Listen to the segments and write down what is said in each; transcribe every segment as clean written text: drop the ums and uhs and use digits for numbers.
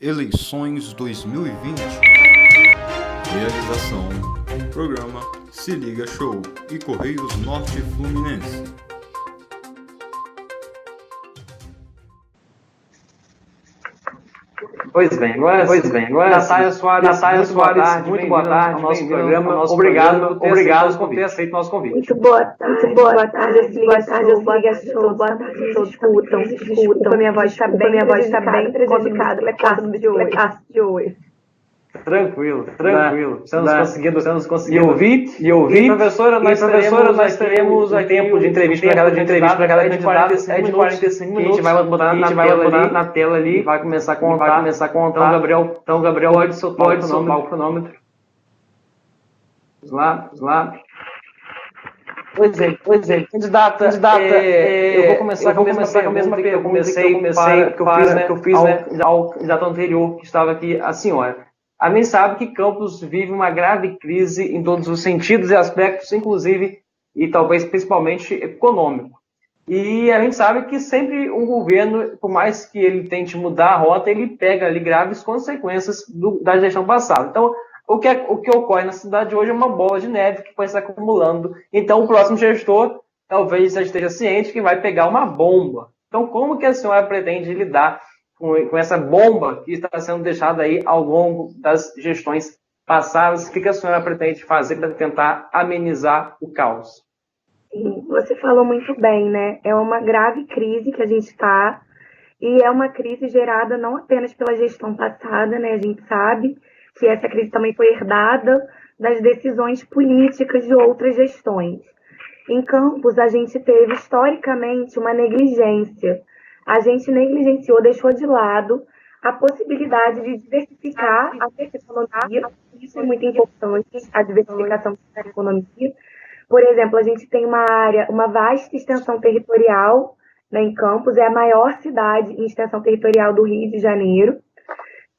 Eleições 2020. Realização: Programa Se Liga Show e Correios Norte Fluminense. Pois bem, agora Natália Soares, muito boa tarde ao nosso programa. Obrigado por ter aceito o nosso convite. Muito boa tarde, eu se liga show, boa tarde, todos escutam. Minha voz está bem prejudicada pela classe de hoje. Tranquilo. Estamos conseguindo ouvir. E professora, nós teremos aqui tempo de entrevista para cada candidato é de 45 minutos. A gente vai botar na tela ali e vai começar a contar. Então, Gabriel, pode soltar o cronômetro. Vamos lá. Pois é, candidata, eu vou começar com a mesma pergunta que eu fiz ao candidato anterior que estava aqui, a senhora. A gente sabe que Campos vive uma grave crise em todos os sentidos e aspectos, inclusive, e talvez principalmente econômico. E a gente sabe que sempre um governo, por mais que ele tente mudar a rota, ele pega ali graves consequências da gestão passada. Então, o que ocorre na cidade hoje é uma bola de neve que vai se acumulando. Então, o próximo gestor talvez já esteja ciente que vai pegar uma bomba. Então, como que a senhora pretende lidar com essa bomba que está sendo deixada aí ao longo das gestões passadas? O que a senhora pretende fazer para tentar amenizar o caos? Sim, você falou muito bem, né? É uma grave crise que a gente está, e é uma crise gerada não apenas pela gestão passada, né? A gente sabe que essa crise também foi herdada das decisões políticas de outras gestões. Em Campos, a gente teve historicamente uma negligência. A gente negligenciou, deixou de lado a possibilidade de diversificar a economia. Isso é muito importante, a diversificação da economia. Por exemplo, a gente tem uma vasta extensão territorial, né, em Campos, é a maior cidade em extensão territorial do Rio de Janeiro.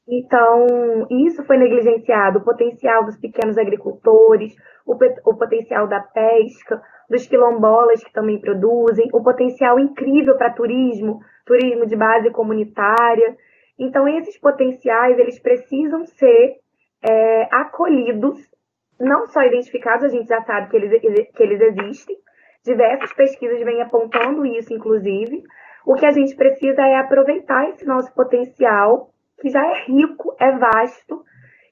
Então, isso foi negligenciado, o potencial dos pequenos agricultores, o potencial da pesca, dos quilombolas que também produzem, o potencial incrível para turismo de base comunitária. Então, esses potenciais, eles precisam ser acolhidos, não só identificados, a gente já sabe que eles existem, diversas pesquisas vêm apontando isso, inclusive. O que a gente precisa é aproveitar esse nosso potencial, que já é rico, é vasto,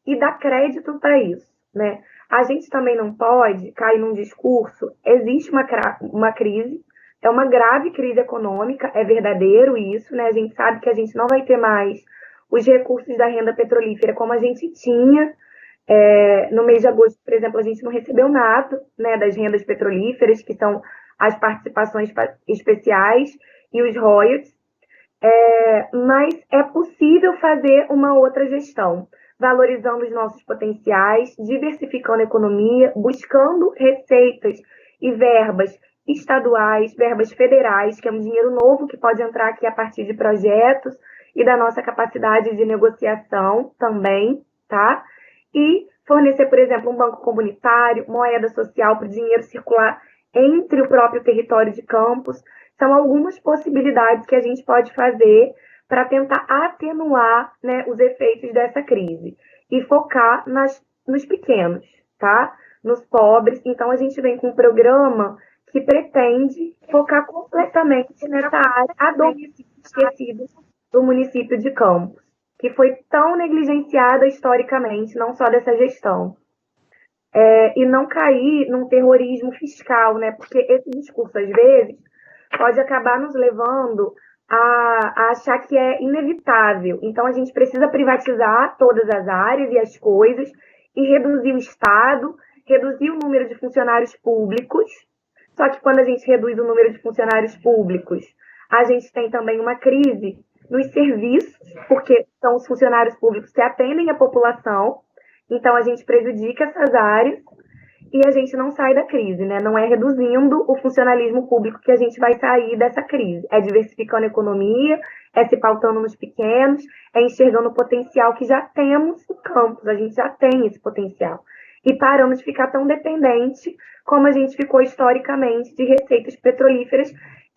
e dar crédito para isso, né? A gente também não pode cair num discurso, existe uma crise, é uma grave crise econômica, é verdadeiro isso, né? A gente sabe que a gente não vai ter mais os recursos da renda petrolífera como a gente tinha. No mês de agosto, por exemplo, a gente não recebeu nada, né, das rendas petrolíferas, que são as participações especiais e os royalties. Mas é possível fazer uma outra gestão, valorizando os nossos potenciais, diversificando a economia, buscando receitas e verbas estaduais, verbas federais, que é um dinheiro novo que pode entrar aqui a partir de projetos e da nossa capacidade de negociação também, tá? E fornecer, por exemplo, um banco comunitário, moeda social para o dinheiro circular entre o próprio território de Campos. São algumas possibilidades que a gente pode fazer para tentar atenuar, né, os efeitos dessa crise e focar nos pequenos, tá? Nos pobres. Então, a gente vem com um programa que pretende focar completamente nessa área adormecida, esquecida do município de Campos, que foi tão negligenciada historicamente, não só dessa gestão. E não cair num terrorismo fiscal, né? Porque esse discurso, às vezes, pode acabar nos levando a achar que é inevitável. Então, a gente precisa privatizar todas as áreas e as coisas e reduzir o Estado, reduzir o número de funcionários públicos. Só que quando a gente reduz o número de funcionários públicos, a gente tem também uma crise nos serviços, porque são os funcionários públicos que atendem a população. Então, a gente prejudica essas áreas e a gente não sai da crise, né? Não é reduzindo o funcionalismo público que a gente vai sair dessa crise. É diversificando a economia, é se pautando nos pequenos, é enxergando o potencial que já temos no campus. A gente já tem esse potencial. E paramos de ficar tão dependente como a gente ficou historicamente de receitas petrolíferas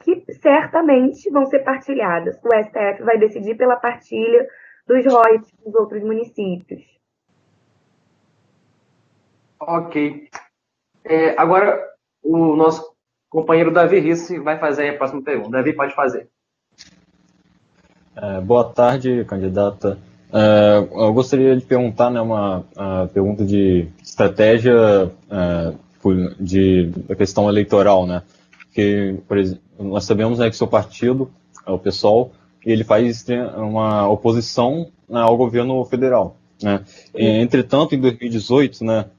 que certamente vão ser partilhadas. O STF vai decidir pela partilha dos royalties dos outros municípios. Ok. Agora, o nosso companheiro Davi Risse vai fazer a próxima pergunta. Davi, pode fazer. Boa tarde, candidata. Eu gostaria de perguntar, né, uma pergunta de estratégia da questão eleitoral, né? Porque, por exemplo, nós sabemos, né, que seu partido, o PSOL, ele faz uma oposição, né, ao governo federal, né? Entretanto, em 2018, né,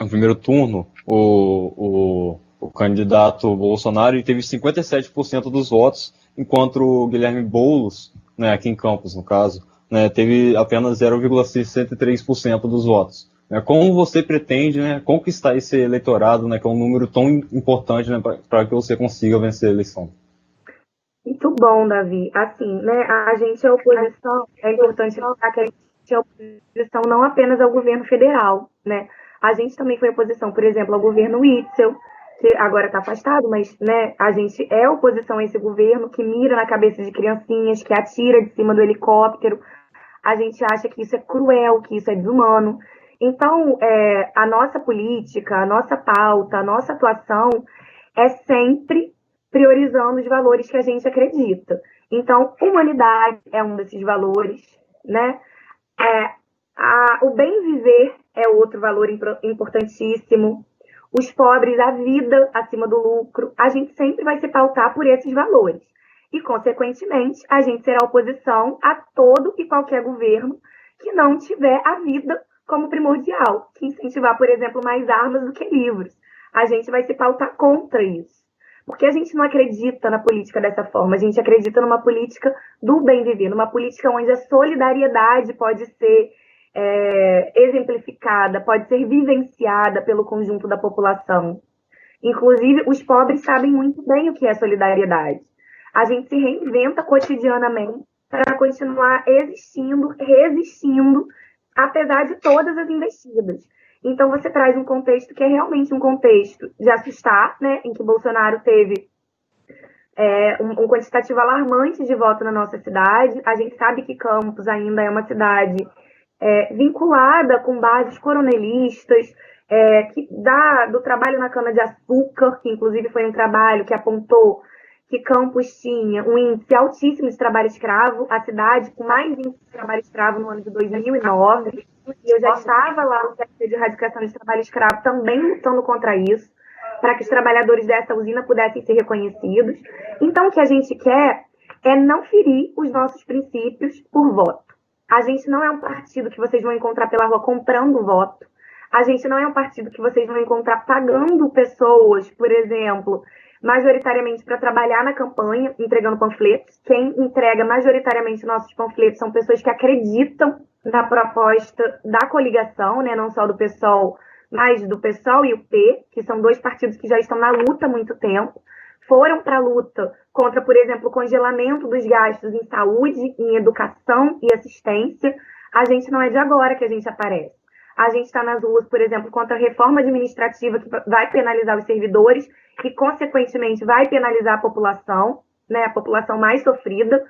no primeiro turno, o candidato Bolsonaro teve 57% dos votos, enquanto o Guilherme Boulos, né, aqui em Campos, no caso, né, teve apenas 0,63% dos votos. Como você pretende, né, conquistar esse eleitorado, né, que é um número tão importante, né, para que você consiga vencer a eleição? Muito bom, Davi. Assim, né, a gente é oposição, é importante lembrar que a gente é oposição não apenas ao governo federal, né? A gente também foi oposição, por exemplo, ao governo Witzel, que agora está afastado, mas, né, a gente é oposição a esse governo que mira na cabeça de criancinhas, que atira de cima do helicóptero. A gente acha que isso é cruel, que isso é desumano. Então, a nossa política, a nossa pauta, a nossa atuação é sempre priorizando os valores que a gente acredita. Então, humanidade é um desses valores, né? O bem viver é outro valor importantíssimo. Os pobres, a vida acima do lucro. A gente sempre vai se pautar por esses valores. E, consequentemente, a gente será oposição a todo e qualquer governo que não tiver a vida como primordial, que incentivar, por exemplo, mais armas do que livros. A gente vai se pautar contra isso. Porque a gente não acredita na política dessa forma, a gente acredita numa política do bem viver, numa política onde a solidariedade pode ser exemplificada, pode ser vivenciada pelo conjunto da população. Inclusive, os pobres sabem muito bem o que é solidariedade. A gente se reinventa cotidianamente para continuar existindo, resistindo, apesar de todas as investidas. Então, você traz um contexto que é realmente um contexto de assustar, né, em que Bolsonaro teve um quantitativo alarmante de voto na nossa cidade. A gente sabe que Campos ainda é uma cidade vinculada com bases coronelistas, que dá do trabalho na cana-de-açúcar, que inclusive foi um trabalho que apontou que Campos tinha um índice altíssimo de trabalho escravo, a cidade com mais índice de trabalho escravo no ano de 2009, e eu já estava lá no Comitê de Erradicação de Trabalho Escravo também lutando contra isso, para que os trabalhadores dessa usina pudessem ser reconhecidos. Então, o que a gente quer é não ferir os nossos princípios por voto. A gente não é um partido que vocês vão encontrar pela rua comprando voto. A gente não é um partido que vocês vão encontrar pagando pessoas, por exemplo, majoritariamente para trabalhar na campanha, entregando panfletos. Quem entrega majoritariamente nossos panfletos são pessoas que acreditam na proposta da coligação, né? Não só do PSOL, mas do PSOL e o P, que são dois partidos que já estão na luta há muito tempo. Foram para a luta contra, por exemplo, o congelamento dos gastos em saúde, em educação e assistência. A gente não é de agora que a gente aparece. A gente está nas ruas, por exemplo, contra a reforma administrativa que vai penalizar os servidores e, consequentemente, vai penalizar a população, né, a população mais sofrida.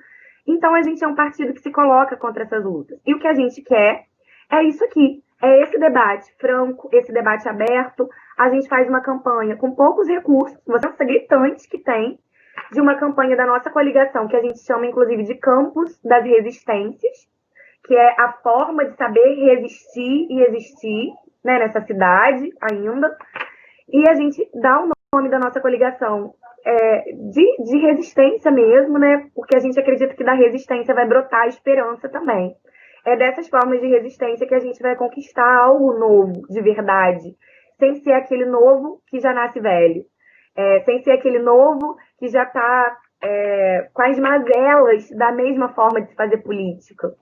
Então, a gente é um partido que se coloca contra essas lutas. E o que a gente quer é isso aqui, é esse debate franco, esse debate aberto. A gente faz uma campanha com poucos recursos, uma dança gritante que tem, de uma campanha da nossa coligação, que a gente chama, inclusive, de Campos das Resistências, que é a forma de saber resistir e existir, né, nessa cidade ainda. E a gente dá o nome da nossa coligação de resistência mesmo, né, porque a gente acredita que da resistência vai brotar a esperança também. É dessas formas de resistência que a gente vai conquistar algo novo, de verdade, sem ser aquele novo que já nasce velho, sem ser aquele novo que já está com as mazelas da mesma forma de se fazer política.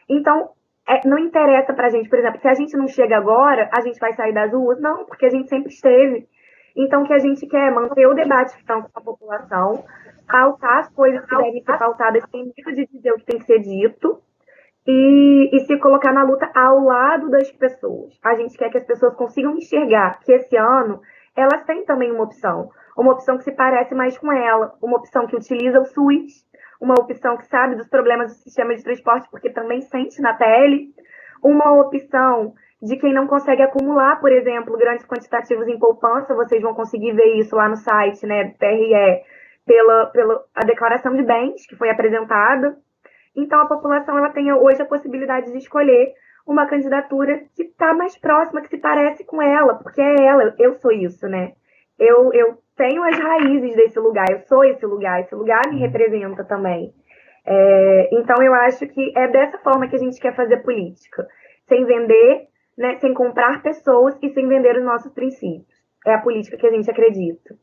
Então, não interessa pra gente, por exemplo, se a gente não chega agora, a gente vai sair das ruas? Não, porque a gente sempre esteve. Então, o que a gente quer é manter o debate franco com a população, pautar as coisas que devem ser pautadas sem medo de dizer o que tem que ser dito, e se colocar na luta ao lado das pessoas. A gente quer que as pessoas consigam enxergar que esse ano elas têm também uma opção que se parece mais com ela, uma opção que utiliza o SUS, uma opção que sabe dos problemas do sistema de transporte, porque também sente na pele, uma opção de quem não consegue acumular, por exemplo, grandes quantitativos em poupança, vocês vão conseguir ver isso lá no site, né, do TRE, pela a declaração de bens que foi apresentada. Então, a população ela tem hoje a possibilidade de escolher uma candidatura que está mais próxima, que se parece com ela, porque é ela, eu sou isso, né? Eu tenho as raízes desse lugar, eu sou esse lugar me representa também. Então, eu acho que é dessa forma que a gente quer fazer política, sem vender, né, sem comprar pessoas e sem vender os nossos princípios. É a política que a gente acredita.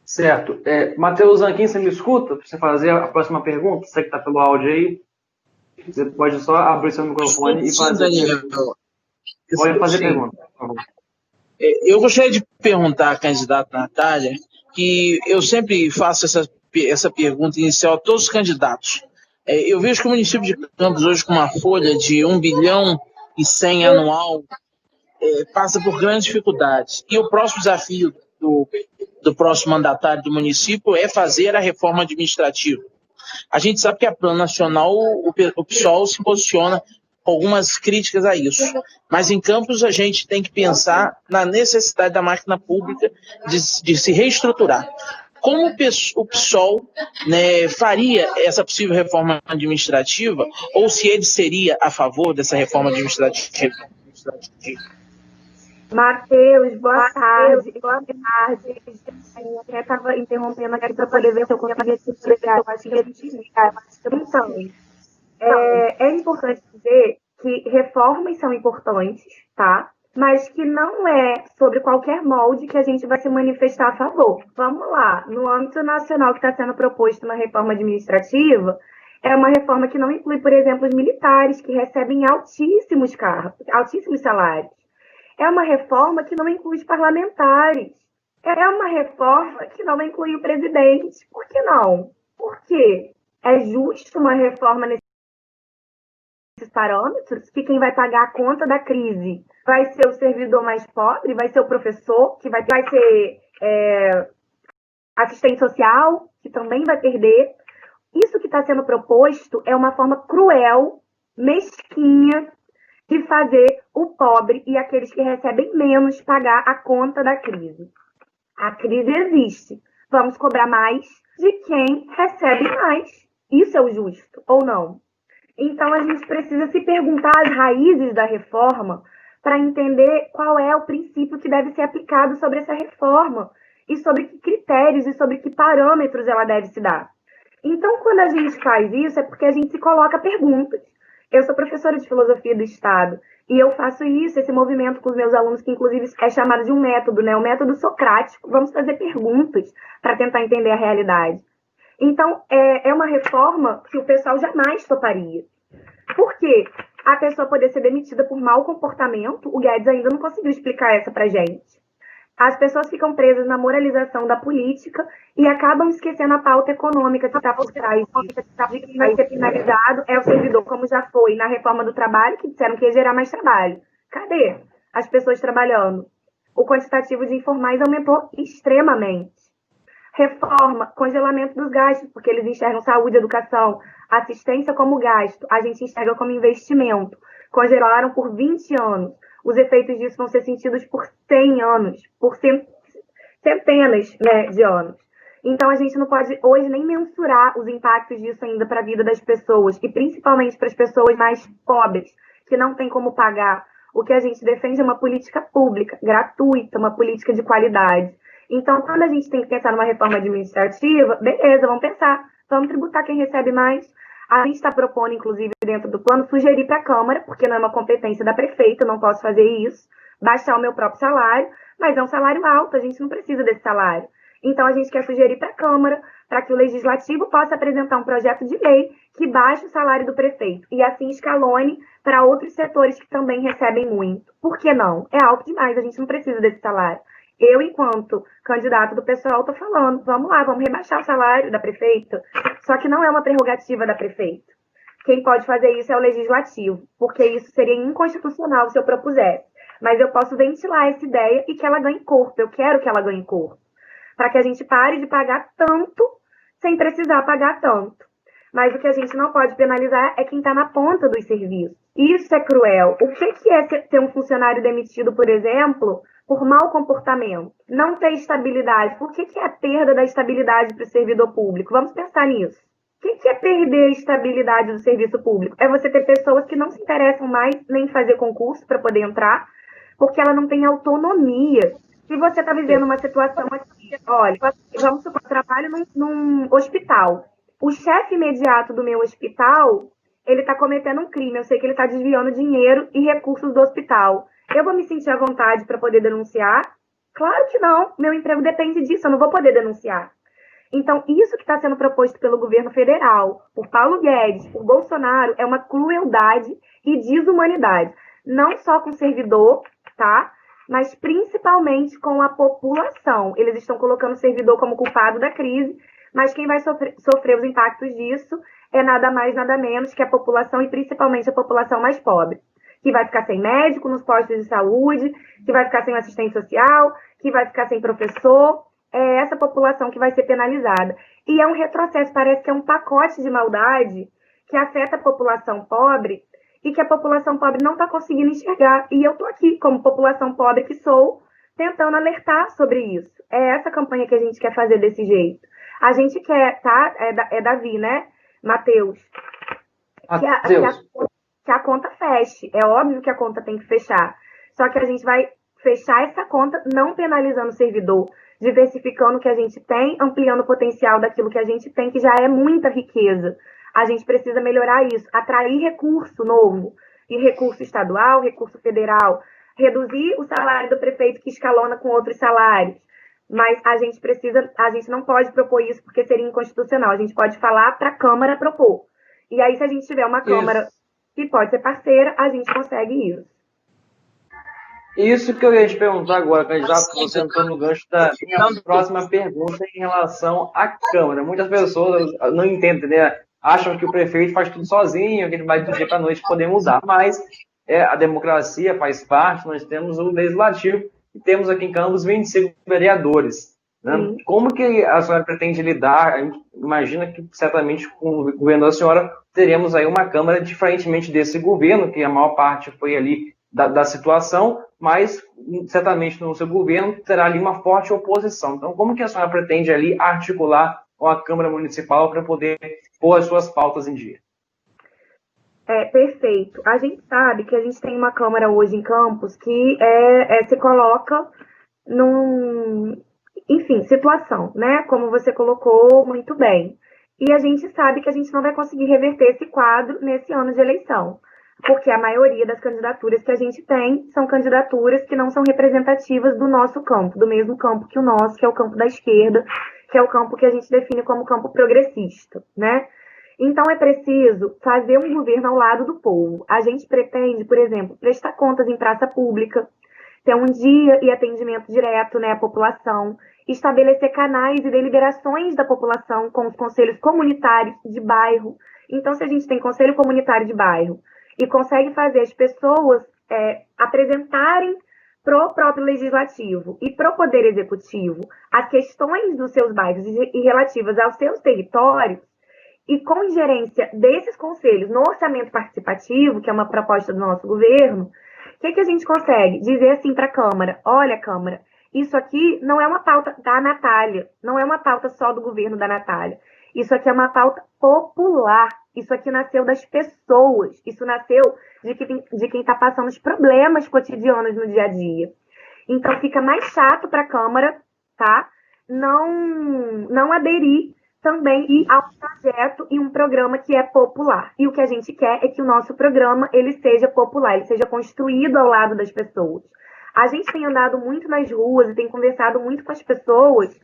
Certo. Matheus Zanquim, você me escuta? Para você fazer a próxima pergunta? Você que está pelo áudio aí, você pode só abrir seu microfone e fazer. Daniel. Pode fazer pergunta, por favor. Eu gostaria de perguntar à candidata Natália, que eu sempre faço essa pergunta inicial a todos os candidatos. Eu vejo que o município de Campos, hoje com uma folha de 1 bilhão e 100 anual, passa por grandes dificuldades. E o próximo desafio do próximo mandatário do município é fazer a reforma administrativa. A gente sabe que a Plano Nacional, o PSOL se posiciona com algumas críticas a isso. Mas em Campos a gente tem que pensar na necessidade da máquina pública de se reestruturar. Como o PSOL, né, faria essa possível reforma administrativa, ou se ele seria a favor dessa reforma administrativa? Matheus, boa tarde. Eu até estava interrompendo aqui para poder ver se eu conseguia te explicar. Eu acho que a gente explicar. Então, é importante dizer que reformas são importantes, tá? Mas que não é sobre qualquer molde que a gente vai se manifestar a favor. Vamos lá. No âmbito nacional que está sendo proposto uma reforma administrativa, é uma reforma que não inclui, por exemplo, os militares, que recebem altíssimos salários. É uma reforma que não inclui os parlamentares. É uma reforma que não inclui o presidente. Por que não? Por quê? É justo uma reforma nesses parâmetros, que quem vai pagar a conta da crise vai ser o servidor mais pobre, vai ser o professor, que vai ser assistente social, que também vai perder. Isso que está sendo proposto é uma forma cruel, mesquinha, de fazer o pobre e aqueles que recebem menos pagar a conta da crise. A crise existe. Vamos cobrar mais de quem recebe mais. Isso é o justo, ou não? Então, a gente precisa se perguntar as raízes da reforma para entender qual é o princípio que deve ser aplicado sobre essa reforma e sobre que critérios e sobre que parâmetros ela deve se dar. Então, quando a gente faz isso, é porque a gente se coloca perguntas. Eu sou professora de filosofia do Estado e eu faço isso, esse movimento com os meus alunos, que inclusive é chamado de um método, né? O método socrático. Vamos fazer perguntas para tentar entender a realidade. Então, é uma reforma que o pessoal jamais toparia. Por quê? A pessoa poder ser demitida por mau comportamento, o Guedes ainda não conseguiu explicar essa pra gente. As pessoas ficam presas na moralização da política e acabam esquecendo a pauta econômica que está por trás. Que vai ser finalizado é o servidor, como já foi na reforma do trabalho, que disseram que ia gerar mais trabalho. Cadê as pessoas trabalhando? O quantitativo de informais aumentou extremamente. Reforma, congelamento dos gastos, porque eles enxergam saúde, educação, assistência como gasto. A gente enxerga como investimento. Congelaram por 20 anos. Os efeitos disso vão ser sentidos por 100 anos, por centenas, né, de anos. Então, a gente não pode hoje nem mensurar os impactos disso ainda para a vida das pessoas, e principalmente para as pessoas mais pobres, que não têm como pagar. O que a gente defende é uma política pública, gratuita, uma política de qualidade. Então, quando a gente tem que pensar numa reforma administrativa, beleza, vamos pensar, vamos tributar quem recebe mais. A gente está propondo, inclusive, dentro do plano, sugerir para a Câmara, porque não é uma competência da prefeita, eu não posso fazer isso, baixar o meu próprio salário, mas é um salário alto, a gente não precisa desse salário. Então, a gente quer sugerir para a Câmara, para que o Legislativo possa apresentar um projeto de lei que baixe o salário do prefeito e assim escalone para outros setores que também recebem muito. Por que não? É alto demais, a gente não precisa desse salário. Eu, enquanto candidato do pessoal, estou falando, vamos lá, vamos rebaixar o salário da prefeita. Só que não é uma prerrogativa da prefeita. Quem pode fazer isso é o legislativo, porque isso seria inconstitucional se eu propusesse. Mas eu posso ventilar essa ideia e que ela ganhe corpo. Eu quero que ela ganhe corpo. Para que a gente pare de pagar tanto sem precisar pagar tanto. Mas o que a gente não pode penalizar é quem está na ponta dos serviços. Isso é cruel. O que é ter um funcionário demitido, por exemplo, por mau comportamento? Não ter estabilidade. Por que é a perda da estabilidade para o servidor público? Vamos pensar nisso. O que é perder a estabilidade do serviço público? É você ter pessoas que não se interessam mais nem em fazer concurso para poder entrar, porque ela não tem autonomia. Se você está vivendo uma situação aqui, olha, vamos supor, eu trabalho num hospital. O chefe imediato do meu hospital, ele está cometendo um crime. Eu sei que ele está desviando dinheiro e recursos do hospital. Eu vou me sentir à vontade para poder denunciar? Claro que não. Meu emprego depende disso. Eu não vou poder denunciar. Então, isso que está sendo proposto pelo governo federal, por Paulo Guedes, por Bolsonaro, é uma crueldade e desumanidade. Não só com o servidor, tá? Mas principalmente com a população. Eles estão colocando o servidor como culpado da crise, mas quem vai sofrer os impactos disso é nada mais, nada menos que a população, e principalmente a população mais pobre, que vai ficar sem médico nos postos de saúde, que vai ficar sem assistente social, que vai ficar sem professor. É essa população que vai ser penalizada. E é um retrocesso, parece que é um pacote de maldade que afeta a população pobre e que a população pobre não está conseguindo enxergar. E eu estou aqui, como população pobre que sou, tentando alertar sobre isso. É essa campanha que a gente quer fazer desse jeito. A gente quer, tá? É Davi, né? Matheus. Que a conta feche. É óbvio que a conta tem que fechar. Só que a gente vai fechar essa conta não penalizando o servidor, diversificando o que a gente tem, ampliando o potencial daquilo que a gente tem, que já é muita riqueza. A gente precisa melhorar isso, atrair recurso novo, e recurso estadual, recurso federal, reduzir o salário do prefeito que escalona com outros salários. Mas a gente não pode propor isso porque seria inconstitucional. A gente pode falar para a Câmara propor. E aí, se a gente tiver uma Câmara que pode ser parceira, a gente consegue isso. Isso que eu ia te perguntar agora, candidato, você entrou no gancho da minha próxima pergunta em relação à Câmara. Muitas pessoas não entendem, né? Acham que o prefeito faz tudo sozinho, que ele vai do dia para a noite poder mudar. Mas a democracia faz parte, nós temos o legislativo e temos aqui em Campos 25 vereadores. Né? Como que a senhora pretende lidar? Imagina que certamente com o governo da senhora teremos aí uma Câmara diferentemente desse governo, que a maior parte foi ali da situação, mas certamente no seu governo terá ali uma forte oposição. Então, como que a senhora pretende ali articular com a Câmara Municipal para poder pôr as suas pautas em dia? Perfeito. A gente sabe que a gente tem uma Câmara hoje em Campos que se coloca situação, né? Como você colocou muito bem. E a gente sabe que a gente não vai conseguir reverter esse quadro nesse ano de eleição, porque a maioria das candidaturas que a gente tem são candidaturas que não são representativas do nosso campo, do mesmo campo que o nosso, que é o campo da esquerda, que é o campo que a gente define como campo progressista, né? Então é preciso fazer um governo ao lado do povo. A gente pretende, por exemplo, prestar contas em praça pública, ter um dia e atendimento direto, né, à população, estabelecer canais e deliberações da população com os conselhos comunitários de bairro. Então, se a gente tem conselho comunitário de bairro e consegue fazer as pessoas apresentarem pro próprio legislativo e pro poder executivo as questões dos seus bairros e relativas aos seus territórios, e com ingerência desses conselhos no orçamento participativo, que é uma proposta do nosso governo, o que a gente consegue? Dizer assim para a Câmara: olha, Câmara, isso aqui não é uma pauta da Natália, não é uma pauta só do governo da Natália. Isso aqui é uma pauta popular. Isso aqui nasceu das pessoas. Isso nasceu de quem está passando os problemas cotidianos no dia a dia. Então, fica mais chato para a Câmara, tá? Não aderir também ao projeto e um programa que é popular. E o que a gente quer é que o nosso programa ele seja popular, ele seja construído ao lado das pessoas. A gente tem andado muito nas ruas e tem conversado muito com as pessoas,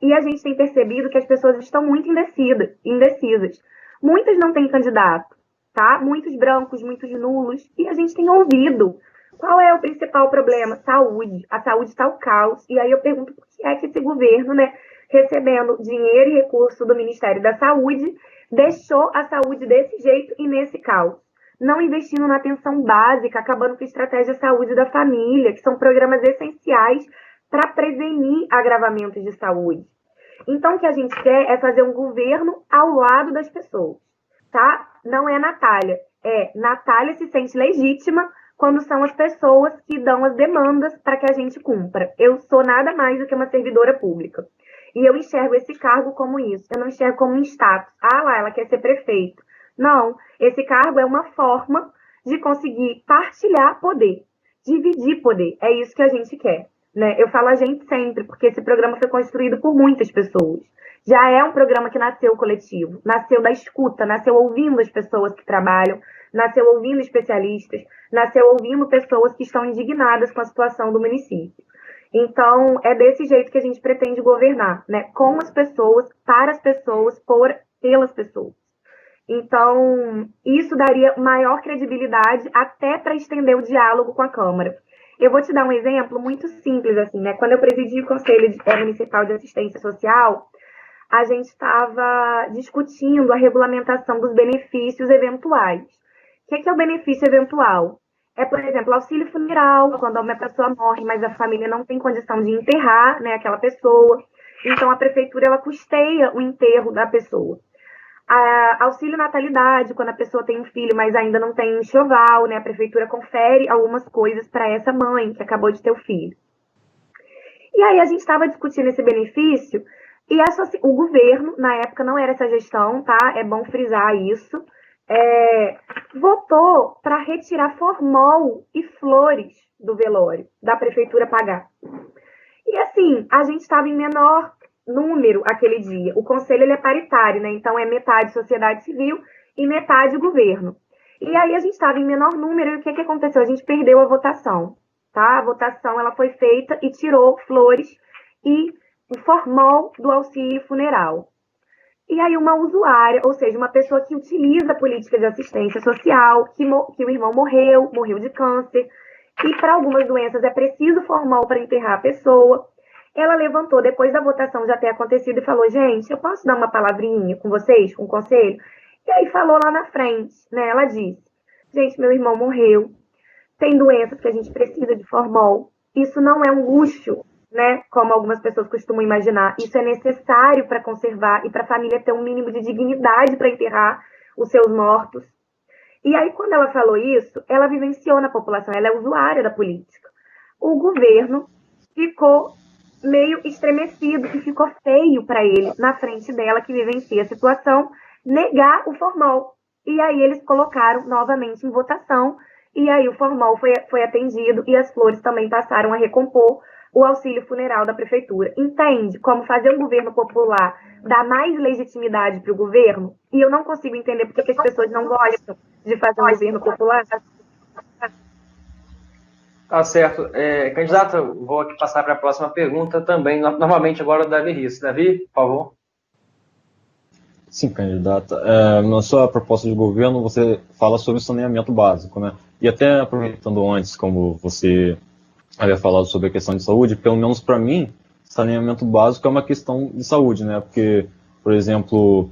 e a gente tem percebido que as pessoas estão muito indecisas. Muitas não têm candidato, tá? Muitos brancos, muitos nulos, e a gente tem ouvido. Qual é o principal problema? Saúde. A saúde está o caos. E aí eu pergunto por que é que esse governo, né, recebendo dinheiro e recurso do Ministério da Saúde, deixou a saúde desse jeito e nesse caos. Não investindo na atenção básica, acabando com a estratégia saúde da família, que são programas essenciais para prevenir agravamentos de saúde. Então, o que a gente quer é fazer um governo ao lado das pessoas, tá? Não é Natália. Natália se sente legítima quando são as pessoas que dão as demandas para que a gente cumpra. Eu sou nada mais do que uma servidora pública. E eu enxergo esse cargo como isso. Eu não enxergo como um status. Ah lá, ela quer ser prefeito. Não, esse cargo é uma forma de conseguir partilhar poder, dividir poder. É isso que a gente quer, né? Eu falo a gente sempre, porque esse programa foi construído por muitas pessoas. Já é um programa que nasceu coletivo, nasceu da escuta, nasceu ouvindo as pessoas que trabalham, nasceu ouvindo especialistas, nasceu ouvindo pessoas que estão indignadas com a situação do município. Então, é desse jeito que a gente pretende governar, né? Com as pessoas, para as pessoas, pelas pessoas. Então, isso daria maior credibilidade até para estender o diálogo com a Câmara. Eu vou te dar um exemplo muito simples, assim, né? Quando eu presidi o Conselho Municipal de Assistência Social, a gente estava discutindo a regulamentação dos benefícios eventuais. O que é o benefício eventual? É, por exemplo, auxílio funeral, quando uma pessoa morre, mas a família não tem condição de enterrar, né, aquela pessoa. Então, a prefeitura ela custeia o enterro da pessoa. Auxílio natalidade, quando a pessoa tem um filho, mas ainda não tem enxoval, né, a prefeitura confere algumas coisas para essa mãe que acabou de ter o filho. E aí a gente estava discutindo esse benefício e o governo, na época não era essa gestão, tá? É bom frisar isso. Votou para retirar formol e flores do velório, da prefeitura pagar. E assim, a gente estava em menor número aquele dia. O conselho ele é paritário, né? Então é metade sociedade civil e metade governo. E aí a gente estava em menor número e o que aconteceu? A gente perdeu a votação, tá? A votação ela foi feita e tirou flores e o formol do auxílio funeral. E aí uma usuária, ou seja, uma pessoa que utiliza a política de assistência social, que o irmão morreu de câncer, e para algumas doenças é preciso formol para enterrar a pessoa. Ela levantou, depois da votação já ter acontecido, e falou, gente, eu posso dar uma palavrinha com vocês, com o conselho? E aí falou lá na frente, né? Ela disse, gente, meu irmão morreu, tem doenças que a gente precisa de formol, isso não é um luxo, né? Como algumas pessoas costumam imaginar. Isso é necessário para conservar e para a família ter um mínimo de dignidade para enterrar os seus mortos. E aí, quando ela falou isso, ela vivenciou na população, ela é usuária da política. O governo ficou meio estremecido e ficou feio para ele, na frente dela, que vivencia a situação, negar o formol. E aí eles colocaram novamente em votação, e aí o formol foi atendido e as flores também passaram a recompor o auxílio funeral da prefeitura. Entende como fazer um governo popular dá mais legitimidade para o governo? E eu não consigo entender porque que as pessoas não gostam de fazer um governo popular. Tá certo. Candidata, vou aqui passar para a próxima pergunta também, novamente agora o Davi Risso. Davi, por favor. Sim, candidata. Na sua proposta de governo, você fala sobre saneamento básico, né? E até aproveitando antes, como você havia falado sobre a questão de saúde, pelo menos para mim, saneamento básico é uma questão de saúde, né? Porque, por exemplo,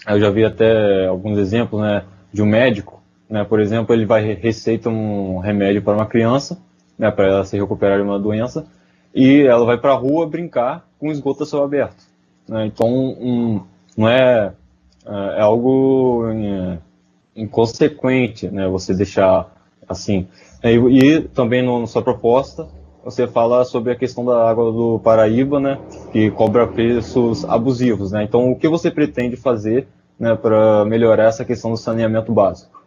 eu já vi até alguns exemplos, né, de um médico, né? Por exemplo, ele vai receita um remédio para uma criança, né, para ela se recuperar de uma doença, e ela vai para a rua brincar com esgoto a céu aberto, né? Então, não é algo inconsequente, né? Você deixar assim. E também na sua proposta, você fala sobre a questão da água do Paraíba, né, que cobra preços abusivos, né? Então, o que você pretende fazer, né, para melhorar essa questão do saneamento básico?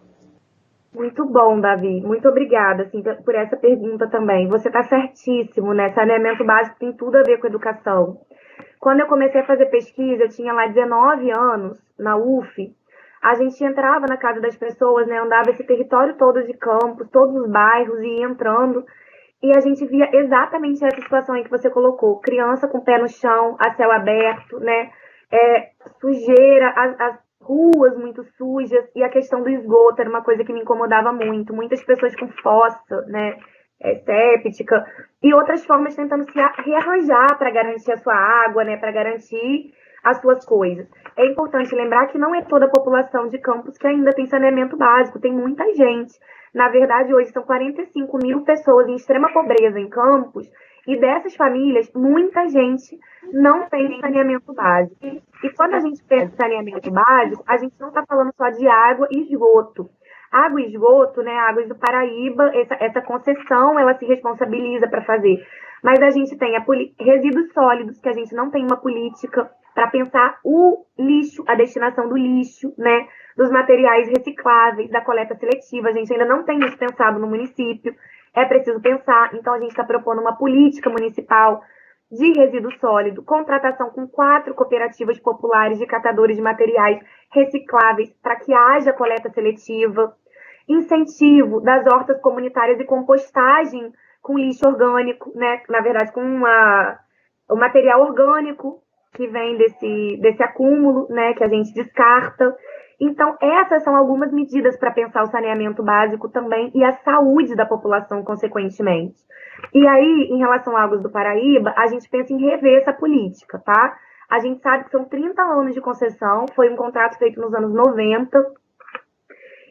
Muito bom, Davi. Muito obrigada assim, por essa pergunta também. Você está certíssimo, né? Saneamento básico tem tudo a ver com educação. Quando eu comecei a fazer pesquisa, eu tinha lá 19 anos, na UF, a gente entrava na casa das pessoas, né, andava esse território todo de campos, todos os bairros, e ia entrando, e a gente via exatamente essa situação aí que você colocou, criança com o pé no chão, a céu aberto, né, sujeira, as ruas muito sujas, e a questão do esgoto era uma coisa que me incomodava muito, muitas pessoas com fossa, né, séptica, e outras formas tentando se rearranjar para garantir a sua água, né, para garantir as suas coisas. É importante lembrar que não é toda a população de Campos que ainda tem saneamento básico, tem muita gente. Na verdade, hoje são 45 mil pessoas em extrema pobreza em Campos, E dessas famílias, muita gente não tem saneamento básico. E quando a gente pensa em saneamento básico, a gente não está falando só de água e esgoto. Água e esgoto, né, Águas do Paraíba, essa concessão, ela se responsabiliza para fazer. Mas a gente tem resíduos sólidos, que a gente não tem uma política para pensar o lixo, a destinação do lixo, né, dos materiais recicláveis, da coleta seletiva. A gente ainda não tem isso pensado no município. É preciso pensar. Então, a gente está propondo uma política municipal de resíduo sólido, contratação com 4 cooperativas populares de catadores de materiais recicláveis para que haja coleta seletiva, incentivo das hortas comunitárias e compostagem com lixo orgânico, né? Na verdade, com o material orgânico que vem desse acúmulo, né? Que a gente descarta. Então, essas são algumas medidas para pensar o saneamento básico também e a saúde da população, consequentemente. E aí, em relação a Águas do Paraíba, a gente pensa em rever essa política, tá? A gente sabe que são 30 anos de concessão, foi um contrato feito nos anos 90.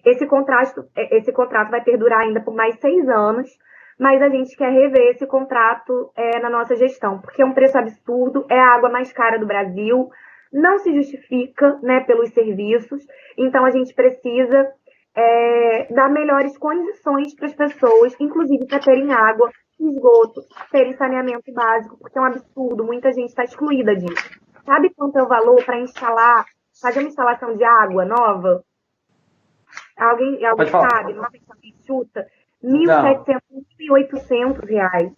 Esse contrato vai perdurar ainda por mais 6 anos, mas a gente quer rever esse contrato na nossa gestão, porque é um preço absurdo, é a água mais cara do Brasil, não se justifica, né, pelos serviços, então a gente precisa dar melhores condições para as pessoas, inclusive para terem água, esgoto, terem saneamento básico, porque é um absurdo, muita gente está excluída disso. Sabe quanto é o valor para fazer uma instalação de água nova? Alguém sabe? Não sei se alguém chuta. R$ 1.800.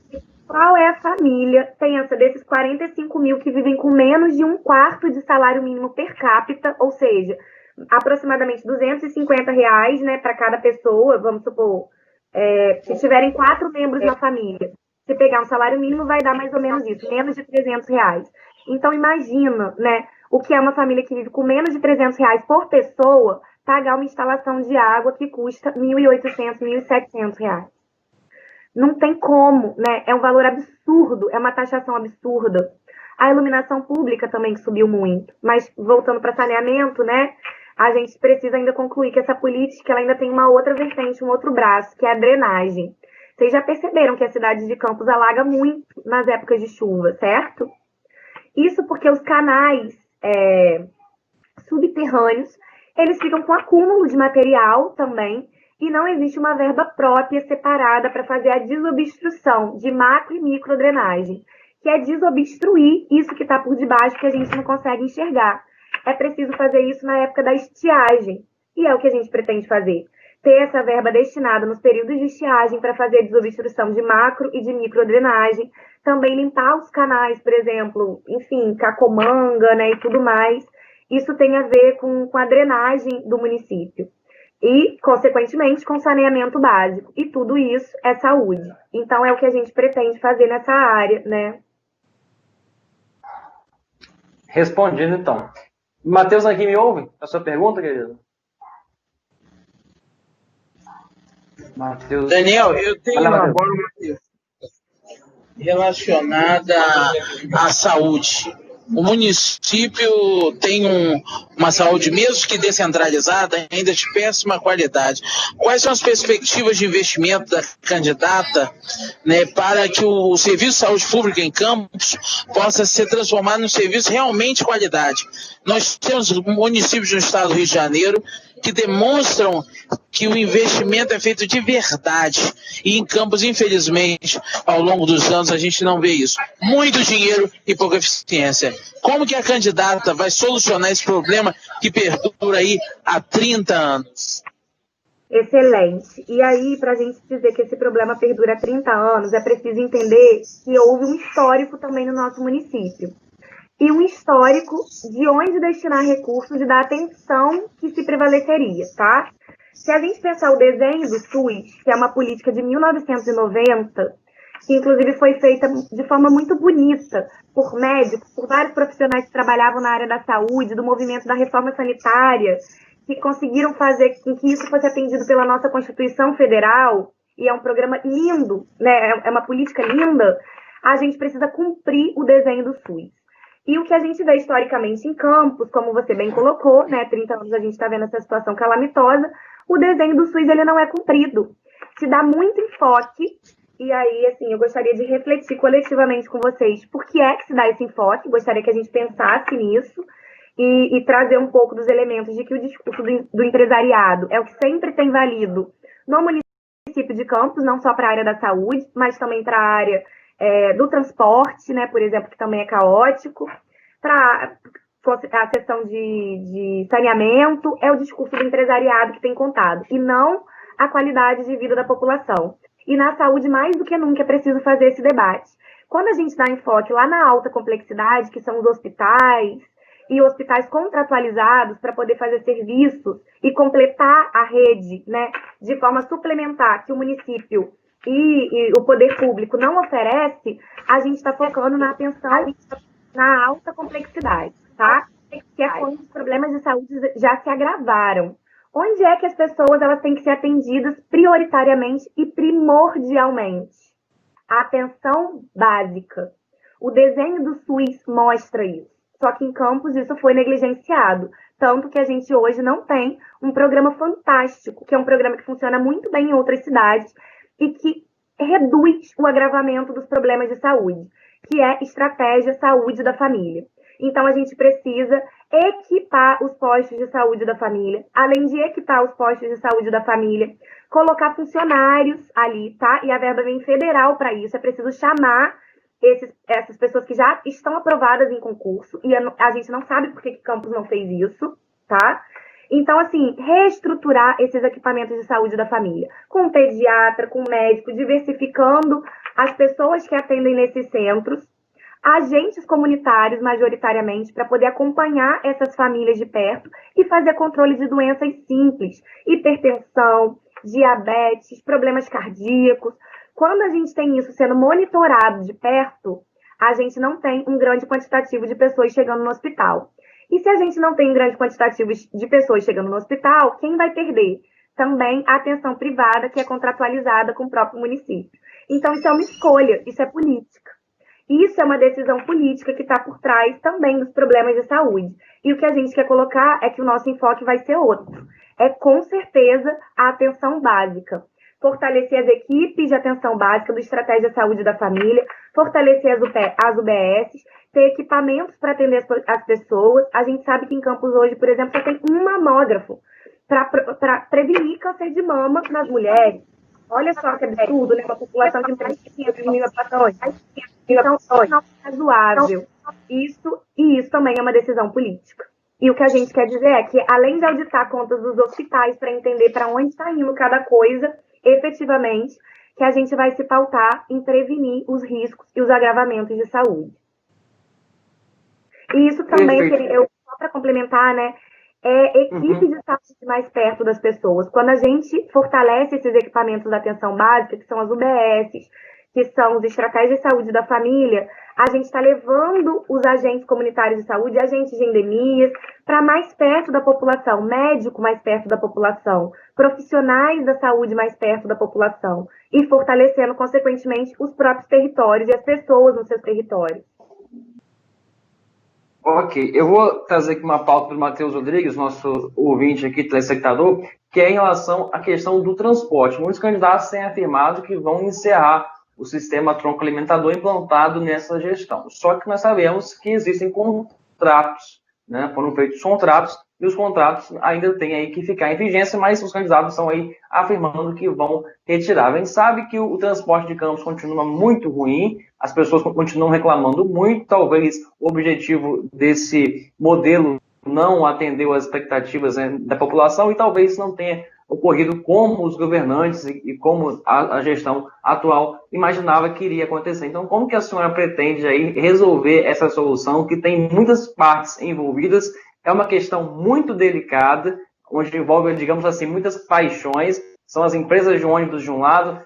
Qual é a família, pensa, desses 45 mil que vivem com menos de 1/4 de salário mínimo per capita, ou seja, aproximadamente R$ 250, né, para cada pessoa, vamos supor, se tiverem 4 membros na família, se pegar um salário mínimo vai dar mais ou menos isso, menos de R$ 300. Então, imagina, né, o que é uma família que vive com menos de R$ 300 por pessoa, pagar uma instalação de água que custa R$ 1.800, R$ 1.700. Não tem como, né? É um valor absurdo, é uma taxação absurda. A iluminação pública também que subiu muito. Mas, voltando para saneamento, né? A gente precisa ainda concluir que essa política ela ainda tem uma outra vertente, um outro braço, que é a drenagem. Vocês já perceberam que a cidade de Campos alaga muito nas épocas de chuva, certo? Isso porque os canais subterrâneos, eles ficam com acúmulo de material também, e não existe uma verba própria separada para fazer a desobstrução de macro e micro drenagem, que é desobstruir isso que está por debaixo que a gente não consegue enxergar. É preciso fazer isso na época da estiagem, e é o que a gente pretende fazer. Ter essa verba destinada nos períodos de estiagem para fazer a desobstrução de macro e de micro drenagem, também limpar os canais, por exemplo, enfim, Cacomanga, né, e tudo mais. Isso tem a ver com a drenagem do município. E, consequentemente, com saneamento básico. E tudo isso é saúde. Então, é o que a gente pretende fazer nessa área, né? Respondido, então. Matheus, aqui me ouve? A sua pergunta, querido? Matheus. Daniel, eu tenho uma bola relacionada à saúde. O município tem uma saúde, mesmo que descentralizada, ainda de péssima qualidade. Quais são as perspectivas de investimento da candidata, né, para que o serviço de saúde pública em Campos possa ser transformado num serviço realmente de qualidade? Nós temos municípios no estado do Rio de Janeiro que demonstram que o investimento é feito de verdade. E em Campos, infelizmente, ao longo dos anos, a gente não vê isso. Muito dinheiro e pouca eficiência. Como que a candidata vai solucionar esse problema que perdura aí há 30 anos? Excelente. E aí, para a gente dizer que esse problema perdura há 30 anos, é preciso entender que houve um histórico também no nosso município. E um histórico de onde destinar recursos e da atenção que se prevaleceria, tá? Se a gente pensar o desenho do SUS, que é uma política de 1990, que inclusive foi feita de forma muito bonita por médicos, por vários profissionais que trabalhavam na área da saúde, do movimento da reforma sanitária, que conseguiram fazer com que isso fosse atendido pela nossa Constituição Federal, e é um programa lindo, né? É uma política linda, a gente precisa cumprir o desenho do SUS. E o que a gente vê historicamente em Campos, como você bem colocou, né, 30 anos a gente está vendo essa situação calamitosa, o desenho do SUS ele não é cumprido. Se dá muito enfoque E aí, assim, eu gostaria de refletir coletivamente com vocês por que é que se dá esse enfoque, gostaria que a gente pensasse nisso e trazer um pouco dos elementos de que o discurso do empresariado é o que sempre tem valido no município de Campos, não só para a área da saúde, mas também para a área do transporte, né, por exemplo, que também é caótico, para a questão de saneamento, é o discurso do empresariado que tem contado, e não a qualidade de vida da população. E na saúde, mais do que nunca, é preciso fazer esse debate. Quando a gente dá enfoque lá na alta complexidade, que são os hospitais, e hospitais contratualizados para poder fazer serviços e completar a rede, né, de forma suplementar que o município e o poder público não oferece, a gente está focando na atenção na alta complexidade, tá? Que é quando os problemas de saúde já se agravaram. Onde é que as pessoas elas têm que ser atendidas prioritariamente e primordialmente? A atenção básica. O desenho do SUS mostra isso. Só que em Campos isso foi negligenciado. Tanto que a gente hoje não tem um programa fantástico, que é um programa que funciona muito bem em outras cidades e que reduz o agravamento dos problemas de saúde, que é Estratégia Saúde da Família. Então, a gente precisa equipar os postos de saúde da família, além de equipar os postos de saúde da família, colocar funcionários ali, tá? E a verba vem federal para isso. É preciso chamar essas pessoas que já estão aprovadas em concurso, e a gente não sabe por que Campos não fez isso, tá? Então, assim, reestruturar esses equipamentos de saúde da família, com pediatra, com médico, diversificando as pessoas que atendem nesses centros, agentes comunitários, majoritariamente, para poder acompanhar essas famílias de perto e fazer controle de doenças simples, hipertensão, diabetes, problemas cardíacos. Quando a gente tem isso sendo monitorado de perto, a gente não tem um grande quantitativo de pessoas chegando no hospital. E se a gente não tem um grande quantitativo de pessoas chegando no hospital, quem vai perder? Também a atenção privada, que é contratualizada com o próprio município. Então, isso é uma escolha, isso é política. Isso é uma decisão política que está por trás também dos problemas de saúde. E o que a gente quer colocar é que o nosso enfoque vai ser outro. É, com certeza, a atenção básica. Fortalecer as equipes de atenção básica do Estratégia Saúde da Família, fortalecer as UBSs, ter equipamentos para atender as pessoas. A gente sabe que em Campos hoje, por exemplo, só tem um mamógrafo para prevenir câncer de mama nas mulheres. Olha só que absurdo, né? Uma população de mais de 500 mil habitantes. Então, isso não é razoável. Isso também é uma decisão política. E o que a gente quer dizer é que, além de auditar contas dos hospitais para entender para onde está indo cada coisa, efetivamente, que a gente vai se pautar em prevenir os riscos e os agravamentos de saúde. E isso também, só para complementar, né? Equipe de saúde mais perto das pessoas. Quando a gente fortalece esses equipamentos da atenção básica, que são as UBSs, que são as estratégias de saúde da família, a gente está levando os agentes comunitários de saúde, agentes de endemias, para mais perto da população, médico mais perto da população, profissionais da saúde mais perto da população, e fortalecendo, consequentemente, os próprios territórios e as pessoas nos seus territórios. Ok, eu vou trazer aqui uma pauta do Matheus Rodrigues, nosso ouvinte aqui, telespectador, que é em relação à questão do transporte. Muitos candidatos têm afirmado que vão encerrar o sistema tronco alimentador implantado nessa gestão. Só que nós sabemos que existem contratos, né? Foram feitos contratos, e os contratos ainda têm aí que ficar em vigência, mas os candidatos estão aí afirmando que vão retirar. A gente sabe que o transporte de Campos continua muito ruim, as pessoas continuam reclamando muito, talvez o objetivo desse modelo não atendeu às expectativas, né, da população, e talvez não tenha ocorrido como os governantes e como a gestão atual imaginava que iria acontecer. Então, como que a senhora pretende aí resolver essa solução, que tem muitas partes envolvidas? É uma questão muito delicada, onde envolve, digamos assim, muitas paixões. São as empresas de ônibus de um lado,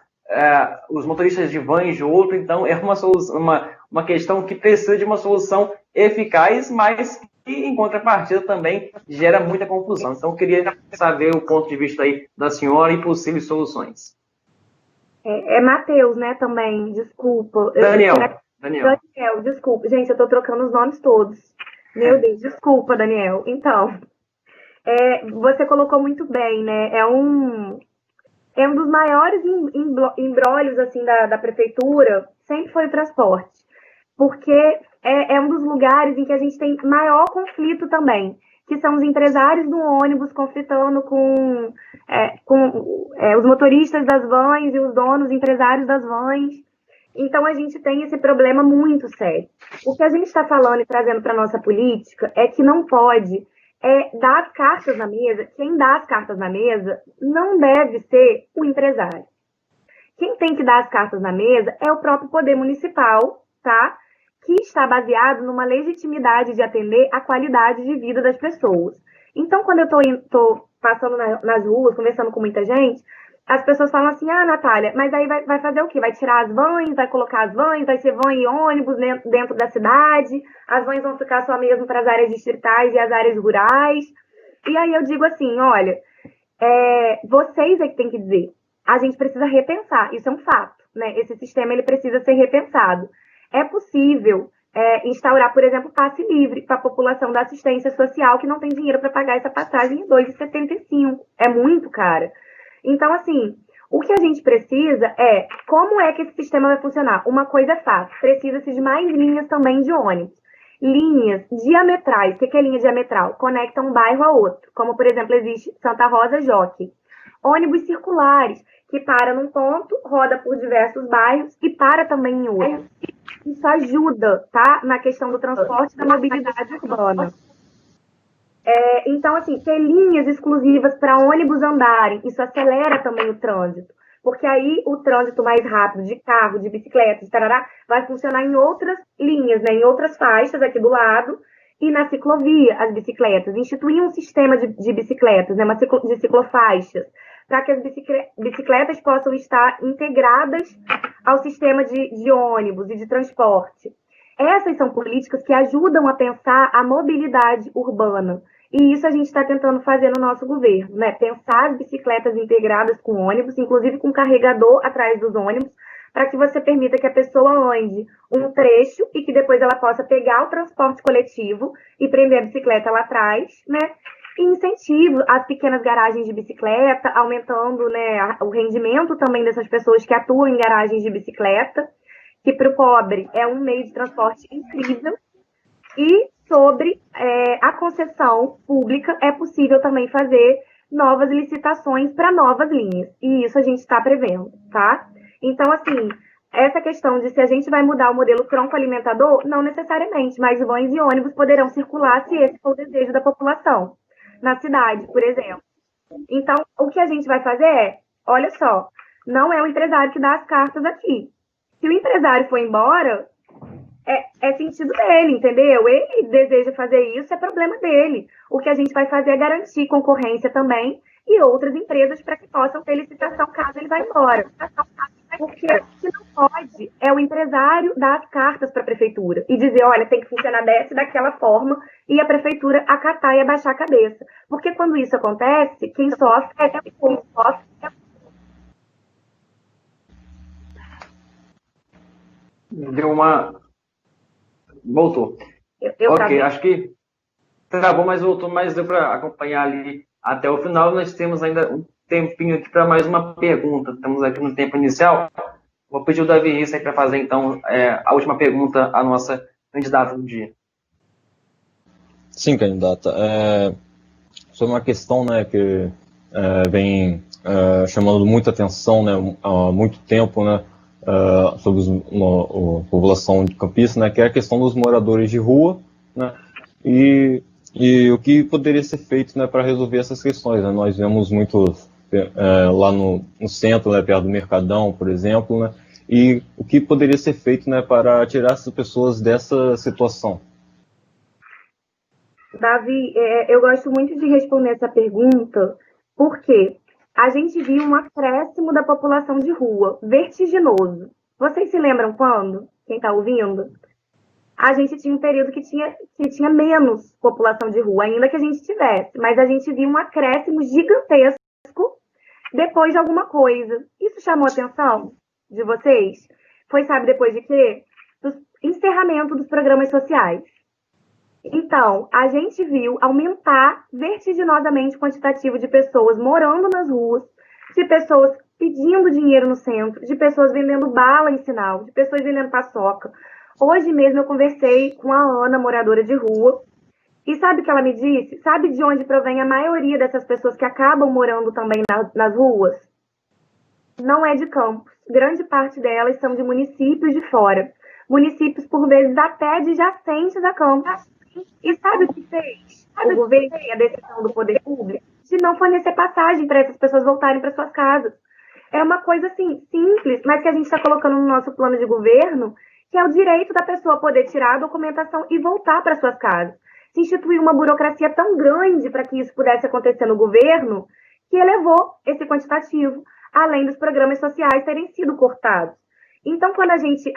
os motoristas de vans de outro. Então, é uma questão que precisa de uma solução eficaz, mas que, em contrapartida, também gera muita confusão. Então, eu queria saber o ponto de vista aí da senhora e possíveis soluções. Matheus, né, também, desculpa. Daniel, desculpa. Gente, eu estou trocando os nomes todos. Meu Deus, desculpa, Daniel. Então, você colocou muito bem, né? é um dos maiores embrólios assim, da prefeitura, sempre foi o transporte. Porque é um dos lugares em que a gente tem maior conflito também, que são os empresários do ônibus conflitando com os motoristas das vans e os donos, empresários das vans. Então, a gente tem esse problema muito sério. O que a gente está falando e trazendo para a nossa política é que não pode dar as cartas na mesa. Quem dá as cartas na mesa não deve ser o empresário. Quem tem que dar as cartas na mesa é o próprio poder municipal, tá? Que está baseado numa legitimidade de atender a qualidade de vida das pessoas. Então, quando eu estou passando nas ruas, conversando com muita gente, as pessoas falam assim, Natália, mas aí vai fazer o quê? Vai tirar as vans, vai colocar as vans, vai ser van e ônibus dentro da cidade, as vans vão ficar só mesmo para as áreas distritais e as áreas rurais. E aí eu digo assim, olha, vocês é que tem que dizer, a gente precisa repensar, isso é um fato, né? Esse sistema ele precisa ser repensado. É possível instaurar, por exemplo, passe livre para a população da assistência social que não tem dinheiro para pagar essa passagem em R$ 2,75. É muito cara. Então, assim, o que a gente precisa como é que esse sistema vai funcionar? Uma coisa é fato, precisa-se de mais linhas também de ônibus. Linhas diametrais. O que é linha diametral? Conecta um bairro a outro. Como, por exemplo, existe Santa Rosa Jockey. Ônibus circulares, que para num ponto, roda por diversos bairros e para também em outro. Isso ajuda, tá? Na questão do transporte e da mobilidade urbana. Então, assim, ter linhas exclusivas para ônibus andarem, isso acelera também o trânsito. Porque aí o trânsito mais rápido de carro, de bicicleta, de tarará, vai funcionar em outras linhas, né? Em outras faixas aqui do lado. E na ciclovia, as bicicletas. Instituir um sistema de bicicletas, né? De ciclofaixas, para que as bicicletas possam estar integradas ao sistema de ônibus e de transporte. Essas são políticas que ajudam a pensar a mobilidade urbana. E isso a gente está tentando fazer no nosso governo, né? Pensar as bicicletas integradas com ônibus, inclusive com carregador atrás dos ônibus, para que você permita que a pessoa ande um trecho e que depois ela possa pegar o transporte coletivo e prender a bicicleta lá atrás, né? E incentivo às pequenas garagens de bicicleta, aumentando, né, o rendimento também dessas pessoas que atuam em garagens de bicicleta, que para o pobre é um meio de transporte incrível. E sobre a concessão pública, é possível também fazer novas licitações para novas linhas. E isso a gente está prevendo, tá? Então, assim, essa questão de se a gente vai mudar o modelo tronco-alimentador, não necessariamente, mas vans e ônibus poderão circular se esse for o desejo da população. Na cidade, por exemplo. Então, o que a gente vai fazer olha só, não é o empresário que dá as cartas aqui. Se o empresário for embora, é sentido dele, entendeu? Ele deseja fazer isso, é problema dele. O que a gente vai fazer é garantir concorrência também e outras empresas para que possam ter licitação caso ele vá embora. Porque o que não pode é o empresário dar as cartas para a prefeitura e dizer, olha, tem que funcionar daquela forma e a prefeitura acatar e abaixar a cabeça. Porque quando isso acontece, quem sofre é o povo. Deu uma... Voltou. Ok, acho que travou, mas voltou, mas deu para acompanhar ali até o final. Nós temos ainda um tempinho aqui para mais uma pergunta. Estamos aqui no tempo inicial. Vou pedir o Davi Risse aí para fazer, então, a última pergunta à nossa candidata do dia. Sim, candidata. Sobre uma questão, né, que vem chamando muita atenção, né, há muito tempo, né, sobre a população de Campinas, né, que é a questão dos moradores de rua, né, e o que poderia ser feito, né, para resolver essas questões. Né? Nós vemos muitos lá no centro, né, perto do Mercadão, por exemplo, né, e o que poderia ser feito, né, para tirar essas pessoas dessa situação. Davi, eu gosto muito de responder essa pergunta, porque a gente viu um acréscimo da população de rua, vertiginoso. Vocês se lembram quando? Quem está ouvindo? A gente tinha um período que tinha menos população de rua, ainda que a gente tivesse, mas a gente viu um acréscimo gigantesco depois de alguma coisa. Isso chamou a atenção de vocês? Foi, sabe, depois de quê? Do encerramento dos programas sociais. Então, a gente viu aumentar vertiginosamente o quantitativo de pessoas morando nas ruas, de pessoas pedindo dinheiro no centro, de pessoas vendendo bala em sinal, de pessoas vendendo paçoca. Hoje mesmo eu conversei com a Ana, moradora de rua, e sabe o que ela me disse? Sabe de onde provém a maioria dessas pessoas que acabam morando também nas ruas? Não é de Campos. Grande parte delas são de municípios de fora. Municípios, por vezes, até adjacentes a Campos. E sabe o que fez o governo e a decisão do poder público? De não fornecer passagem para essas pessoas voltarem para suas casas. É uma coisa, assim, simples, mas que a gente está colocando no nosso plano de governo, que é o direito da pessoa poder tirar a documentação e voltar para suas casas. Se instituiu uma burocracia tão grande para que isso pudesse acontecer no governo, que elevou esse quantitativo, além dos programas sociais terem sido cortados. Então, quando a gente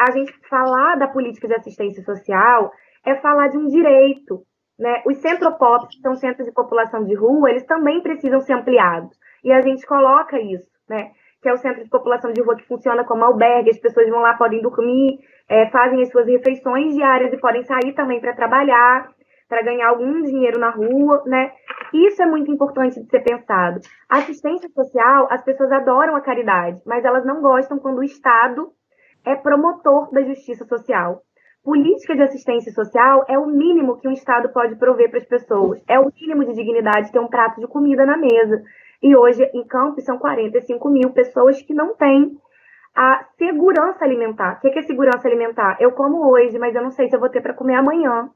falar da política de assistência social, é falar de um direito, né? Os centropops, que são centros de população de rua, eles também precisam ser ampliados. E a gente coloca isso, né? Que é o centro de população de rua que funciona como albergue, as pessoas vão lá, podem dormir, fazem as suas refeições diárias e podem sair também para trabalhar, para ganhar algum dinheiro na rua, né? Isso é muito importante de ser pensado. A assistência social, as pessoas adoram a caridade, mas elas não gostam quando o Estado é promotor da justiça social. Política de assistência social é o mínimo que um Estado pode prover para as pessoas. É o mínimo de dignidade ter um prato de comida na mesa. E hoje, em Campos, são 45 mil pessoas que não têm a segurança alimentar. O que é segurança alimentar? Eu como hoje, mas eu não sei se eu vou ter para comer amanhã.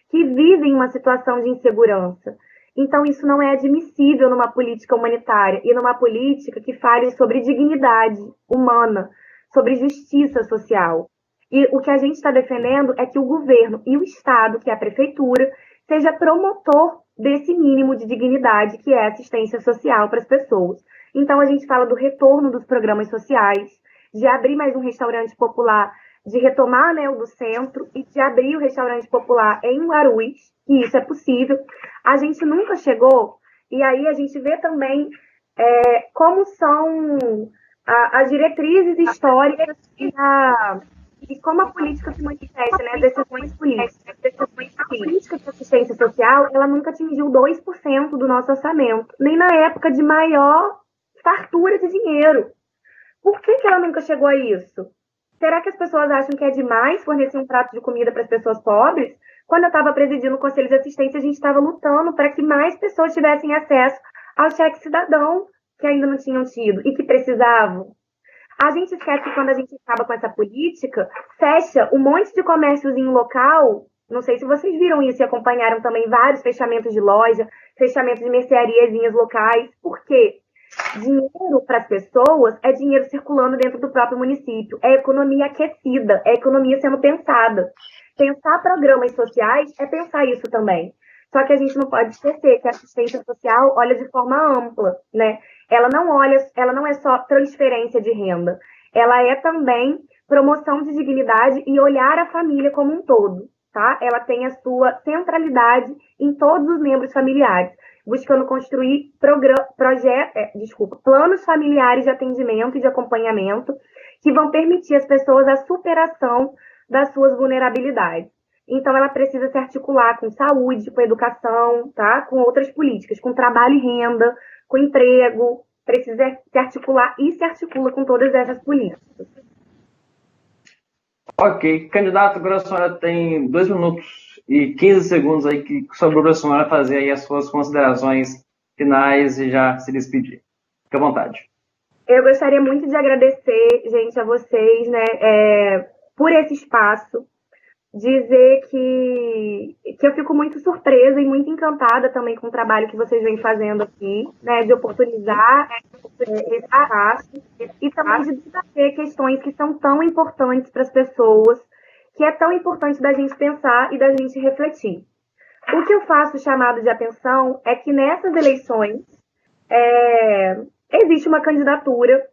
Que vivem uma situação de insegurança. Então, isso não é admissível numa política humanitária e numa política que fale sobre dignidade humana, sobre justiça social. E o que a gente está defendendo é que o governo e o Estado, que é a prefeitura, seja promotor desse mínimo de dignidade que é assistência social para as pessoas. Então, a gente fala do retorno dos programas sociais, de abrir mais um restaurante popular, de retomar, né, o do centro e de abrir o restaurante popular em Guarulhos, que isso é possível. A gente nunca chegou, e aí a gente vê também como são as diretrizes históricas e como a política se manifesta, né, as decisões políticas. A política de assistência social, ela nunca atingiu 2% do nosso orçamento, nem na época de maior fartura de dinheiro. Por que ela nunca chegou a isso? Será que as pessoas acham que é demais fornecer um prato de comida para as pessoas pobres? Quando eu estava presidindo o Conselho de Assistência, a gente estava lutando para que mais pessoas tivessem acesso ao cheque cidadão, que ainda não tinham tido e que precisavam. A gente esquece que quando a gente acaba com essa política, fecha um monte de comérciozinho local. Não sei se vocês viram isso e acompanharam também vários fechamentos de loja, fechamentos de merceariazinhas locais. Por quê? Dinheiro para as pessoas é dinheiro circulando dentro do próprio município. É economia aquecida, é economia sendo pensada. Pensar programas sociais é pensar isso também. Só que a gente não pode esquecer que a assistência social olha de forma ampla, né? Ela não é só transferência de renda. Ela é também promoção de dignidade e olhar a família como um todo, tá? Ela tem a sua centralidade em todos os membros familiares, buscando construir planos familiares de atendimento e de acompanhamento que vão permitir às pessoas a superação das suas vulnerabilidades. Então, ela precisa se articular com saúde, com educação, tá? Com outras políticas, com trabalho e renda, com emprego, precisa se articular e se articula com todas essas políticas. Ok. Candidato, agora a senhora tem 2 minutos e 15 segundos aí que sobrou para a senhora fazer aí as suas considerações finais e já se despedir. Fique à vontade. Eu gostaria muito de agradecer, gente, a vocês, né, por esse espaço. Dizer que eu fico muito surpresa e muito encantada também com o trabalho que vocês vêm fazendo aqui, né, de oportunizar esse espaço e também de debater questões que são tão importantes para as pessoas, que é tão importante da gente pensar e da gente refletir. O que eu faço chamado de atenção é que nessas eleições existe uma candidatura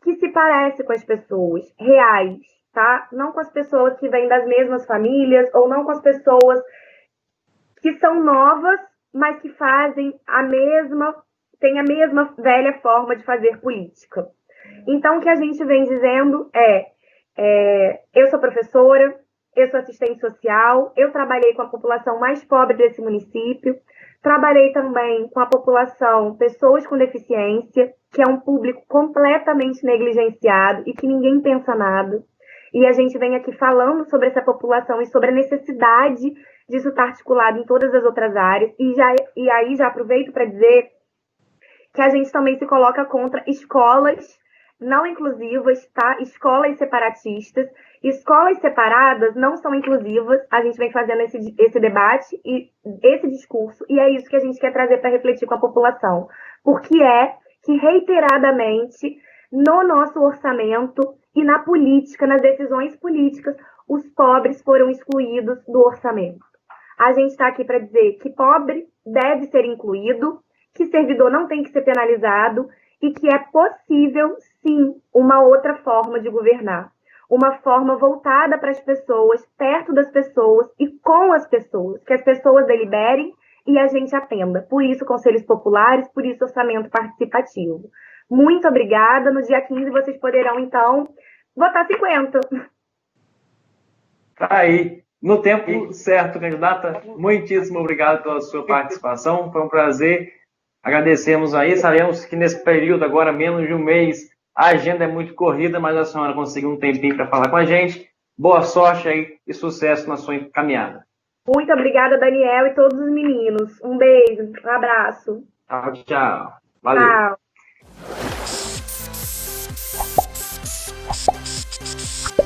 que se parece com as pessoas reais, tá? Não com as pessoas que vêm das mesmas famílias ou não com as pessoas que são novas, mas que têm a mesma velha forma de fazer política. Então, o que a gente vem dizendo eu sou professora, eu sou assistente social, eu trabalhei com a população mais pobre desse município, Trabalhei também com a população, pessoas com deficiência, que é um público completamente negligenciado e que ninguém pensa nada. E a gente vem aqui falando sobre essa população e sobre a necessidade disso estar articulado em todas as outras áreas. E aí já aproveito para dizer que a gente também se coloca contra escolas não inclusivas, tá? Escolas separatistas. Escolas separadas não são inclusivas. A gente vem fazendo esse debate e esse discurso, e é isso que a gente quer trazer para refletir com a população. Porque é que, reiteradamente, no nosso orçamento e na política, nas decisões políticas, os pobres foram excluídos do orçamento. A gente está aqui para dizer que pobre deve ser incluído, que servidor não tem que ser penalizado e que é possível, sim, uma outra forma de governar. Uma forma voltada para as pessoas, perto das pessoas e com as pessoas. Que as pessoas deliberem e a gente atenda. Por isso, conselhos populares, por isso, orçamento participativo. Muito obrigada. No dia 15, vocês poderão, então, votar 50. Tá aí. No tempo certo, candidata. Muitíssimo obrigado pela sua participação. Foi um prazer. Agradecemos aí. Sabemos que nesse período, agora menos de um mês, a agenda é muito corrida, mas a senhora conseguiu um tempinho para falar com a gente. Boa sorte aí e sucesso na sua caminhada. Muito obrigada, Daniel, e todos os meninos. Um beijo, um abraço. Tchau, tchau. Valeu. Tchau.